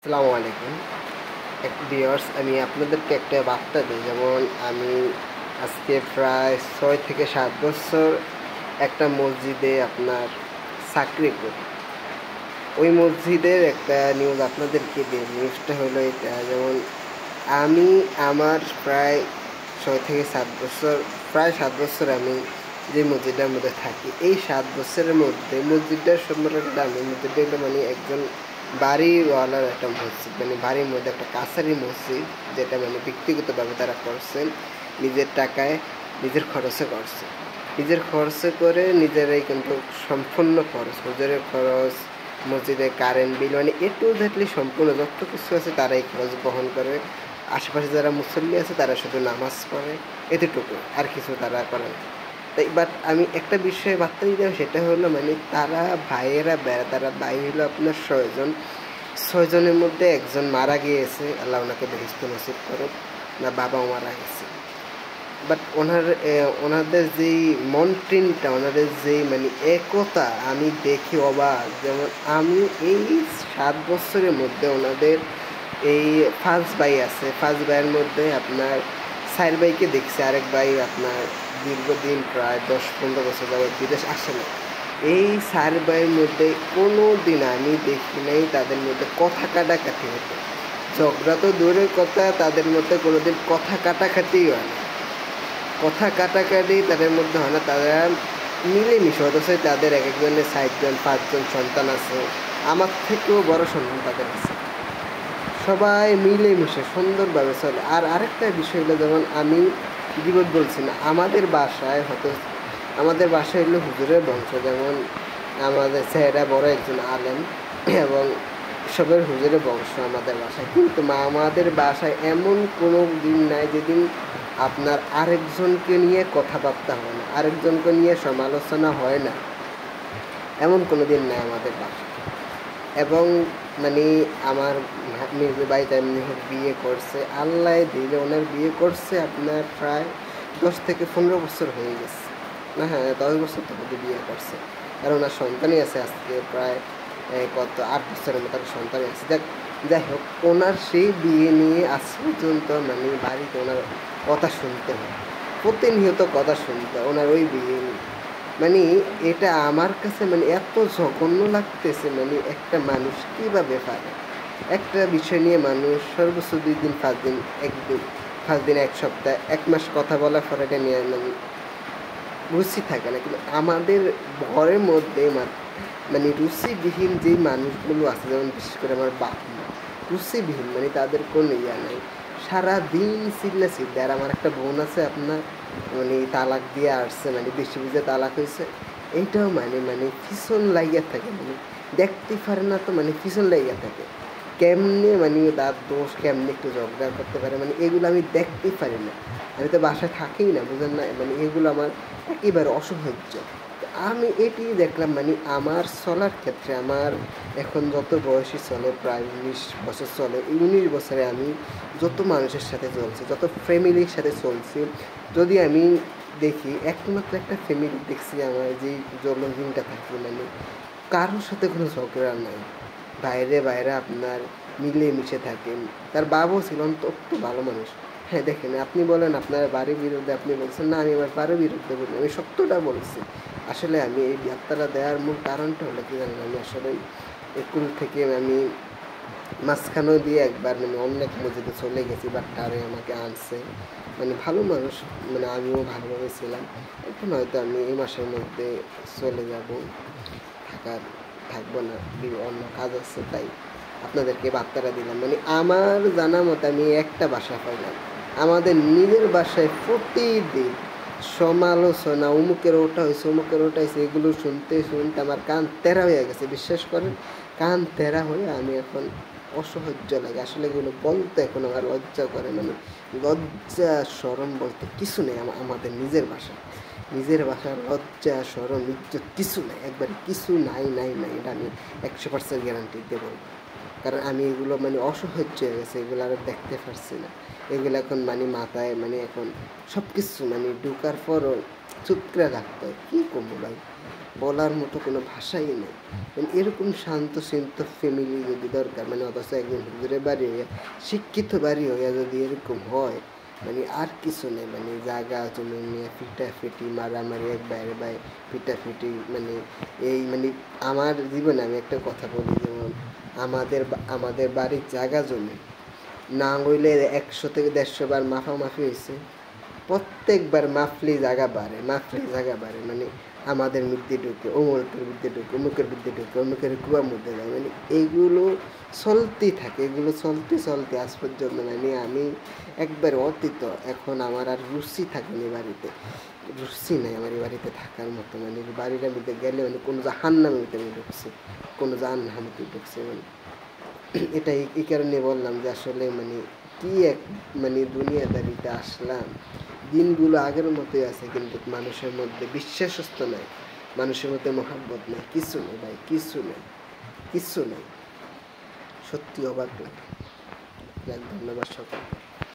আসসালামু আলাইকুম ভিউয়ার্স, আমি আপনাদেরকে একটা বার্তা দিই। যেমন আমি আজকে প্রায় 6 থেকে 7 বছর একটা মসজিদে আপনার চাকরি করি। ওই মসজিদের একটা নিউজ আপনাদেরকে দিই। নিউজটা হলো এটা, যেমন আমি আমার প্রায় 6 থেকে 7 বছর, প্রায় 7 বছর আমি যে মসজিদটার মধ্যে থাকি, এই 7 বছরের মধ্যে মসজিদটার সম্পর্কে আমি মসজিদটা হলো মানে একজন বাড়িওয়ালার একটা মসজিদ, মানে বাড়ির মধ্যে একটা কাছারি মসজিদ, যেটা মানে ব্যক্তিগতভাবে তারা করছেন, নিজের টাকায় নিজের খরচে করছে, নিজের খরচে করে নিজেরাই কিন্তু সম্পূর্ণ খরচ, হুজুরের খরচ, মসজিদে কারেন্ট বিল, মানে এ টু জেডলি সম্পূর্ণ যত কিছু আছে তারাই খরচ বহন করে। আশেপাশে যারা মুসল্লি আছে তারা শুধু নামাজ পড়ে, এতটুকু, আর কিছু তারা করে না। তাই বাট আমি একটা বিষয়ে বার্তা দিতাম, সেটা হলো মানে তারা ভাইয়েরা বেড়া, তারা ভাই হলো আপনার 6 জন, 6 জনের মধ্যে একজন মারা গিয়েছে, আল্লাহ ওনাকে বেহেশত নসিব করুক, না বাবাও মারা গেছে। বাট ওনাদের যেই মন্ট্রিনটা, ওনাদের যেই মানে একতা আমি দেখি অবাক। যেমন আমি এই 7 বছরের মধ্যে ওনাদের এই 5 ভাই আছে, 5 ভাইয়ের মধ্যে আপনার 4 ভাইকে দেখছি, আরেক ভাই আপনার দীর্ঘদিন প্রায় 10-15 বছর যাবৎ বিদেশ আসে না। এই 4 ভাইয়ের মধ্যে কোনো দিন আমি দেখি নাই তাদের মধ্যে কথা কাটাকাটি হতো। ঝগড়া তো দূরের কথা, তাদের মধ্যে কোনোদিন কথা কাটাকাটিই হয় না, কথা কাটাকাটি তাদের মধ্যে হয় না। তারা মিলেমিশে, অথচ তাদের এক একজনের 4 জন 5 জন সন্তান আছে, আমার থেকেও বড় সন্তান তাদের আছে। সবাই মিলেমিশে সুন্দরভাবে চলে। আর আরেকটা বিষয় হলো, যেমন আমি জীবন বলছি না, আমাদের বাসায় হয়তো, আমাদের বাসায় হলো হুজুরের বংশ, যেমন আমাদের ছেলেরা বড় একজন আলেম এবং সবের হুজুরের বংশ আমাদের বাসায়, কিন্তু আমাদের বাসায় এমন কোনো দিন নাই যেদিন আপনার আরেকজনকে নিয়ে কথাবার্তা হয় না, আরেকজনকে নিয়ে সমালোচনা হয় না, এমন কোনো দিন নাই আমাদের বাসায়। এবং মানে আমার মেজো ভাই তেমনি বিয়ে করছে, আল্লাহ দিলে ওনার বিয়ে করছে আপনার প্রায় 10 থেকে 15 বছর হয়ে গেছে, না হ্যাঁ 10 বছর তো বিয়ে করছে। আর ওনার সন্তানই আছে আজকে প্রায় কত 8 বছরের মতো সন্তানই আছে। যাই হোক, ওনার সেই বিয়ে নিয়ে আজ পর্যন্ত মানে বাড়িতে ওনার কথা শুনতে হয়, প্রতিনিয়ত কথা শুনতে হয় ওনার ওই বিয়ে নিয়ে। মানে এটা আমার কাছে মানে এত জঘন্য লাগতেছে, মানে একটা মানুষ কীভাবে পারে একটা বিষয় নিয়ে মানুষ সর্বোচ্চ 2 দিন 5 দিন, একদিন 5 দিন, 1 সপ্তাহ, 1 মাস কথা বলার পর এটা নিয়ে মানে রুচি থাকে না। কিন্তু আমাদের ঘরের মধ্যে মানে রুচিবিহীন যেই মানুষগুলো আছে, যেমন বিশেষ করে আমার বাপ মা, রুচিবিহীন, মানে তাদের কোনো ইয়া নেই, সারাদিন চিল্লা চিল্লা। আর আমার একটা বোন আছে আপনার, মানে তালাক দিয়ে আসছে, মানে বেশি বুঝে তালাক হয়েছে, এইটাও মানে মানে পিছন লাইয়া থাকে, মানে দেখতে পারে না তো, মানে পিছন লাইয়া থাকে। কেমনে মানে তার দোষ, কেমনে একটু ঝগড়া করতে পারে, মানে এগুলো আমি দেখতেই পারি না। আমি তো বাসায় থাকেই না, বুঝেন না, মানে এগুলো আমার একেবারে অসহ্য। আমি এটি দেখলাম, মানে আমার চলার ক্ষেত্রে আমার এখন যত বয়সী চলে, প্রায় 19 বছর চলে, এই 19 বছরে আমি যত মানুষের সাথে চলছি, যত ফ্যামিলির সাথে চলছি, যদি আমি দেখি একমাত্র একটা ফ্যামিলি দেখছি আমার যেই জন্মদিনটা থাকি, মানে কারোর সাথে কোনো ঝগড়া নাই, বাইরে বাইরে আপনার মিলেমিশে থাকেন। তার বাবাও ছিল অত্যন্ত ভালো মানুষ। হ্যাঁ দেখেন, আপনি বলেন আপনার বাড়ির বিরুদ্ধে, আপনি বলছেন না আমি আমার বাড়ির বিরুদ্ধে বলি, আমি সত্যটা বলছি। আসলে আমি এই বার্তাটা দেওয়ার মূল কারণটা হলো কি জানেন, আমি আসলে স্কুল থেকে আমি মাঝখানেও দিয়ে একবার মানে অনেক মসজিদে চলে গেছি, বাট তারে আমাকে আনছে, মানে ভালো মানুষ, মানে আমিও ভালোভাবে ছিলাম। এখন হয়তো আমি এই মাসের মধ্যে চলে যাব, থাকার থাকবো না, অন্য কাজ আছে, তাই আপনাদেরকে বার্তাটা দিলাম। মানে আমার জানা মতে আমি একটা বাসা পাইলাম, আমাদের নিজের বাসায় প্রতিদিন সমালোচনা, অমুকের ওটা হয়েছে, অমুকের ওটা হয়েছে, এগুলো শুনতে শুনতে আমার কান তেরা হয়ে গেছে, বিশ্বাস করেন, কান তেরা হয়ে আমি এখন অসহ্য লাগে। আসলে এগুলো বলতে এখন আমার লজ্জা করে, মানে লজ্জা শরম বলতে কিছু নেই আমাদের নিজের ভাষা, নিজের ভাষার লজ্জা শরম ইজ্জত কিছু নেই, একবারে কিছু নাই নাই নাই, এটা আমি 100% গ্যারান্টি দিয়ে বলবো। কারণ আমি এগুলো মানে অসহ্য হয়ে গেছে, এগুলো আর দেখতে পারছি না। এগুলো এখন মানে মাথায় মানে এখন সব কিছু মানে ঢুকার পরও চুপ করে রাখতে হয়, কী করবো ভাই। বলার মতো কোনো ভাষাই নেই। মানে এরকম শান্তশিষ্ট ফ্যামিলি যদি দরকার, মানে অথচ একজন হুজুরের বাড়ি হইয়া, শিক্ষিত বাড়ি হইয়া যদি এরকম হয়, মানে আর কিছু নেই। মানে জায়গা জমি নিয়ে ফিটাফিটি, মারামারি, এক বাইরে বাই ফিটাফিটি, মানে এই মানে আমার জীবনে আমি একটা কথা বলি, যেমন আমাদের বাড়ির জায়গা জমি না হইলে 100 থেকে 150 বার মাফামাফি হয়েছে। প্রত্যেকবার মাফলি জায়গা বাড়ে, মানে আমাদের মধ্যে ঢুকে অমুকের মধ্যে ঢুকে, অমুকের মধ্যে ঢুকে, অমুকের কুয়ার মধ্যে যায়, মানে এইগুলো চলতেই থাকে। এগুলো চলতে চলতে আজ পর্যন্ত মানে আমি একবার অতীত। এখন আমার আর রুচি থাকেনি বাড়িতে, রুচি নাই আমার এই বাড়িতে থাকার মতো। মানে বাড়িটার মধ্যে গেলে মানে কোনো জাহান্নামের মধ্যে আমি ঢুকছি, কোনো জাহান্নামে ঢুকছে। মানে এটাই এই কারণে বললাম যে আসলে মানে কি এক মানে দুনিয়াদারিতে আসলাম। দিনগুলো আগের মতোই আছে, কিন্তু মানুষের মধ্যে বিশ্বাসস্থ নাই, মানুষের মধ্যে মহাব্বত নেই, কিছু নেই ভাই, কিছু নেই, কিছু নেই। সত্যি অবাক লাগে। ধন্যবাদ সকলকে।